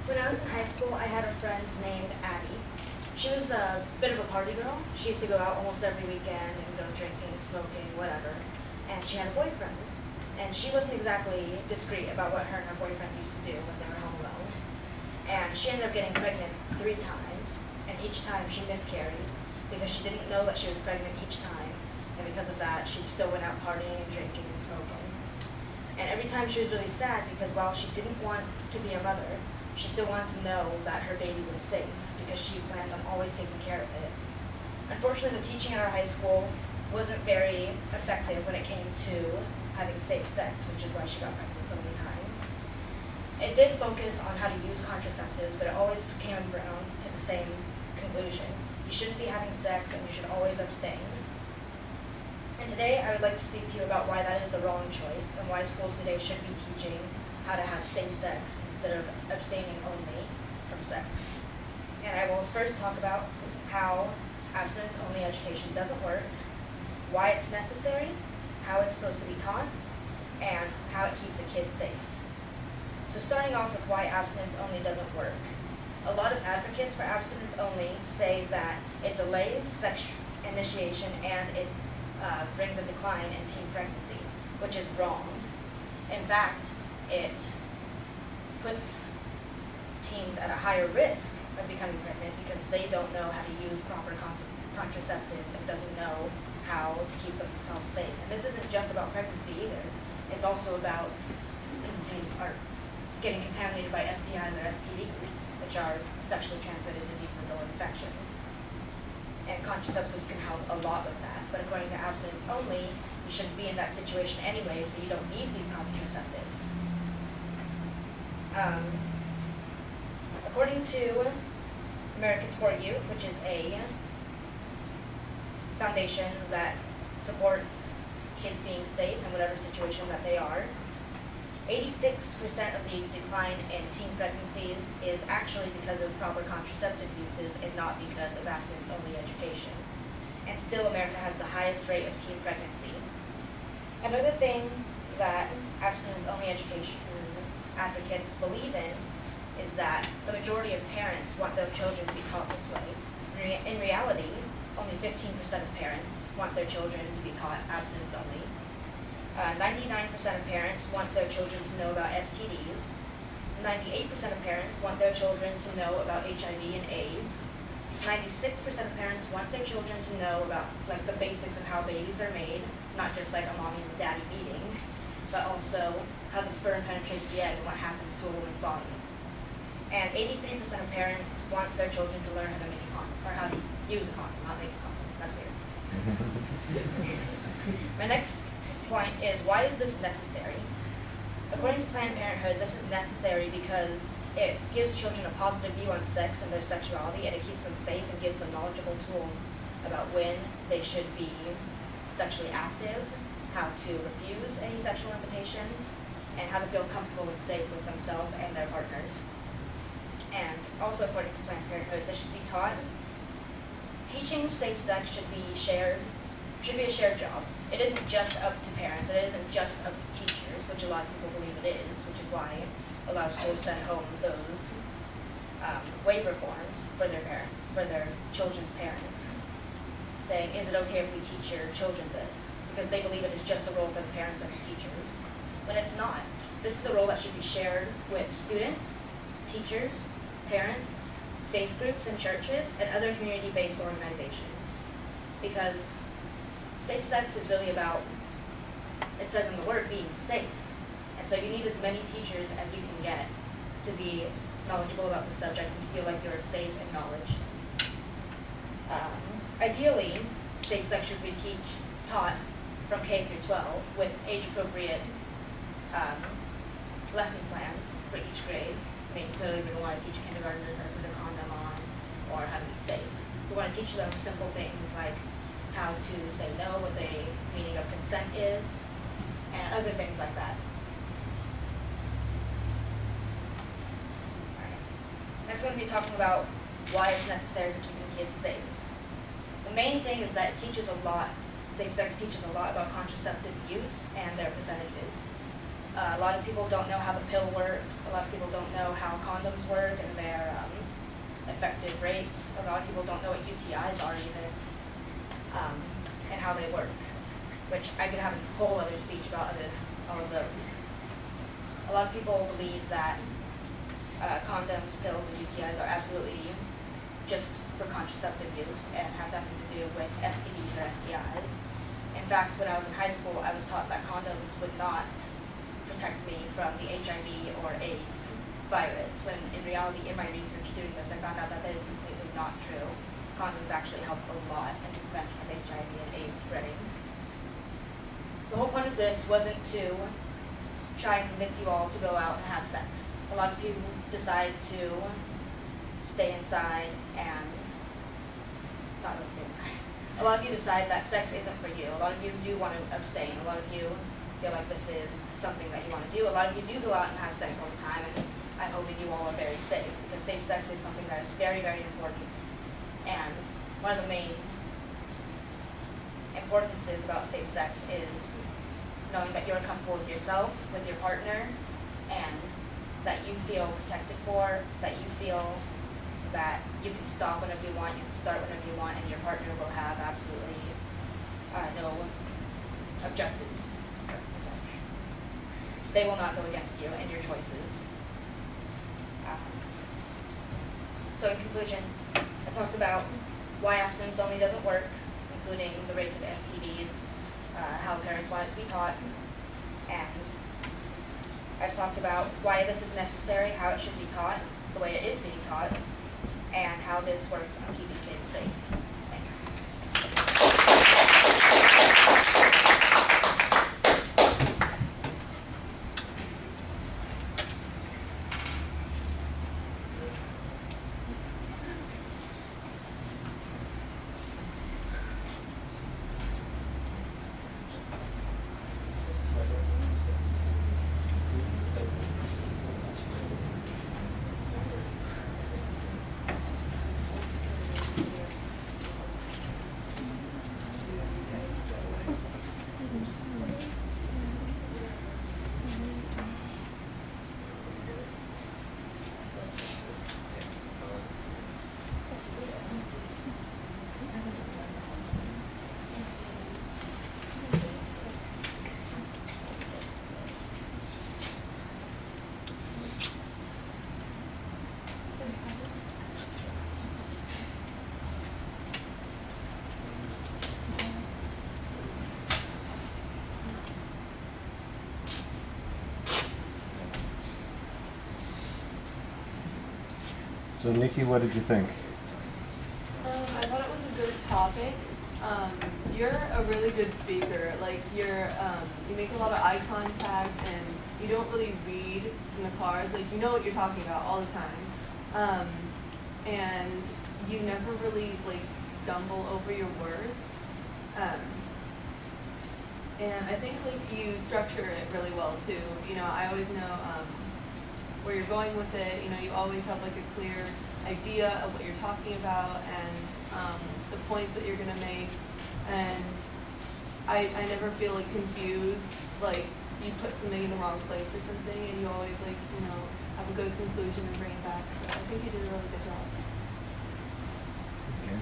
When I was in high school, I had a friend named Abby. She was a bit of a party girl. She used to go out almost every weekend and go drinking, smoking, whatever. And she had a boyfriend. And she wasn't exactly discreet about what her and her boyfriend used to do when they were home alone. And she ended up getting pregnant 3 times, and each time she miscarried because she didn't know that she was pregnant each time. And because of that, she still went out partying and drinking and smoking. And every time she was really sad because while she didn't want to be a mother, she still wanted to know that her baby was safe because she planned on always taking care of it. Unfortunately, the teaching at our high school wasn't very effective when it came to having safe sex, which is why she got pregnant so many times. It did focus on how to use contraceptives, but it always came around to the same conclusion. You shouldn't be having sex and you should always abstain. And today I would like to speak to you about why that is the wrong choice and why schools today should be teaching how to have safe sex instead of abstaining only from sex. And I will first talk about how abstinence-only education doesn't work, why it's necessary, how it's supposed to be taught, and how it keeps a kid safe. So starting off with why abstinence-only doesn't work. A lot of advocates for abstinence-only say that it delays sex initiation and it brings a decline in teen pregnancy, which is wrong. In fact, it puts teens at a higher risk of becoming pregnant because they don't know how to use proper contraceptives and doesn't know how to keep themselves safe. And this isn't just about pregnancy either. It's also about getting contaminated by STIs or STDs, which are sexually transmitted diseases or infections. And contraceptives can help a lot with that. But according to abstinence only, you shouldn't be in that situation anyway, so you don't need these contraceptives. According to Americans for Youth, which is a foundation that supports kids being safe in whatever situation that they are, 86% of the decline in teen pregnancies is actually because of proper contraceptive uses and not because of abstinence-only education. And still, America has the highest rate of teen pregnancy. Another thing that abstinence-only education advocates believe in is that the majority of parents want their children to be taught this way. In reality, only 15% of parents want their children to be taught abstinence-only. 99% of parents want their children to know about STDs. 98% of parents want their children to know about HIV and AIDS. 96% of parents want their children to know about the basics of how babies are made, not just like a mommy and daddy meeting, but also how the sperm penetrates the egg and what happens to a woman's body. And 83% of parents want their children to learn how to make a condom, or how to use a condom, not make a condom. That's weird. My next point is, why is this necessary? According to Planned Parenthood, this is necessary because it gives children a positive view on sex and their sexuality, and it keeps them safe and gives them knowledgeable tools about when they should be sexually active, how to refuse any sexual invitations, and how to feel comfortable and safe with themselves and their partners. And also, according to Planned Parenthood, this should be taught. Teaching safe sex should be a shared job. It isn't just up to parents. It isn't just up to teachers, which a lot of people believe it is, which is why a lot of schools send home those waiver forms for their children's parents, saying, is it okay if we teach your children this? Because they believe it is just a role for the parents and the teachers, when it's not. This is a role that should be shared with students, teachers, parents, faith groups and churches, and other community-based organizations. Because safe sex is really about, it says in the word, being safe. And so you need as many teachers as you can get to be knowledgeable about the subject and to feel like you're safe in knowledge. Ideally, safe sex should be taught from K through 12 with age-appropriate lesson plans for each grade. I mean, clearly we don't want to teach kindergartners how to put a condom on or how to be safe. We want to teach them simple things like how to say no, what the meaning of consent is, and other things like that. Alright. Next, we're going to be talking about why it's necessary for keeping kids safe. The main thing is that it teaches a lot. Safe sex teaches a lot about contraceptive use and their percentages. A lot of people don't know how the pill works. A lot of people don't know how condoms condoms work and their effective rates. A lot of people don't know what UTIs are even, and how they work, which I could have a whole other speech about all of those. A lot of people believe that condoms, pills, and UTIs are absolutely just for contraceptive use and have nothing to do with STDs or STIs. In fact, when I was in high school, I was taught that condoms would not protect me from the HIV or AIDS virus, when in reality, in my research doing this, I found out that is completely not true. Condoms actually help a lot in the prevention of HIV and AIDS spreading. The whole point of this wasn't to try and convince you all to go out and have sex. A lot of you decide to stay inside and not really stay inside. A lot of you decide that sex isn't for you. A lot of you do want to abstain. A lot of you feel like this is something that you want to do. A lot of you do go out and have sex all the time, and I'm hoping you all are very safe, because safe sex is something that is very, very important. And one of the main importances about safe sex is knowing that you're comfortable with yourself, with your partner, and that you feel protected for, that you feel that you can stop whenever you want, you can start whenever you want, and your partner will have absolutely no objectives. They will not go against you and your choices. So in conclusion, I talked about why abstinence only doesn't work, including the rates of STDs, how parents want it to be taught, and I've talked about why this is necessary, how it should be taught, the way it is being taught, and how this works on keeping kids safe. Thanks. So Nikki, what did you think? I thought it was a good topic. You're a really good speaker. Like you make a lot of eye contact, and you don't really read from the cards. Like you know what you're talking about all the time, and you never really like stumble over your words. And I think like you structure it really well too. You know, I always know where you're going with it. You know, you always have like a clear idea of what you're talking about and the points that you're gonna make. And I never feel like confused, like you put something in the wrong place or something, and you always like, you know, have a good conclusion and bring it back. So I think you did a really good job. Okay.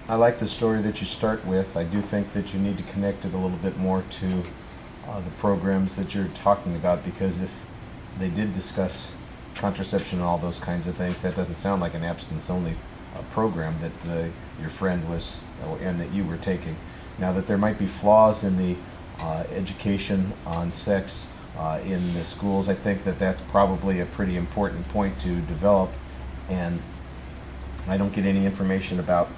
I like the story that you start with. I do think that you need to connect it a little bit more to the programs that you're talking about, because if they did discuss contraception and all those kinds of things, that doesn't sound like an abstinence-only program that your friend was and that you were taking. Now, that there might be flaws in the education on sex in the schools, I think that that's probably a pretty important point to develop, and I don't get any information about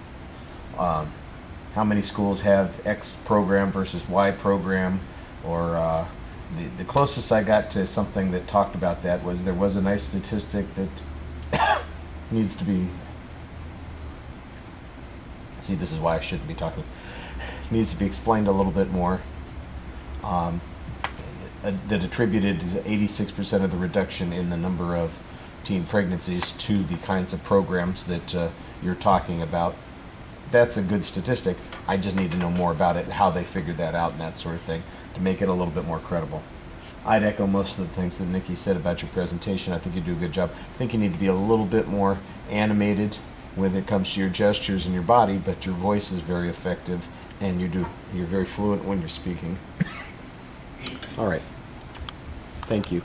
how many schools have X program versus Y program, or the closest I got to something that talked about that was there was a nice statistic that needs to be, see, this is why I shouldn't be talking, needs to be explained a little bit more, that attributed 86% of the reduction in the number of teen pregnancies to the kinds of programs that you're talking about. That's a good statistic. I just need to know more about it and how they figured that out and that sort of thing to make it a little bit more credible. I'd echo most of the things that Nikki said about your presentation. I think you do a good job. I think you need to be a little bit more animated when it comes to your gestures and your body, but your voice is very effective, and you're very fluent when you're speaking. All right. Thank you.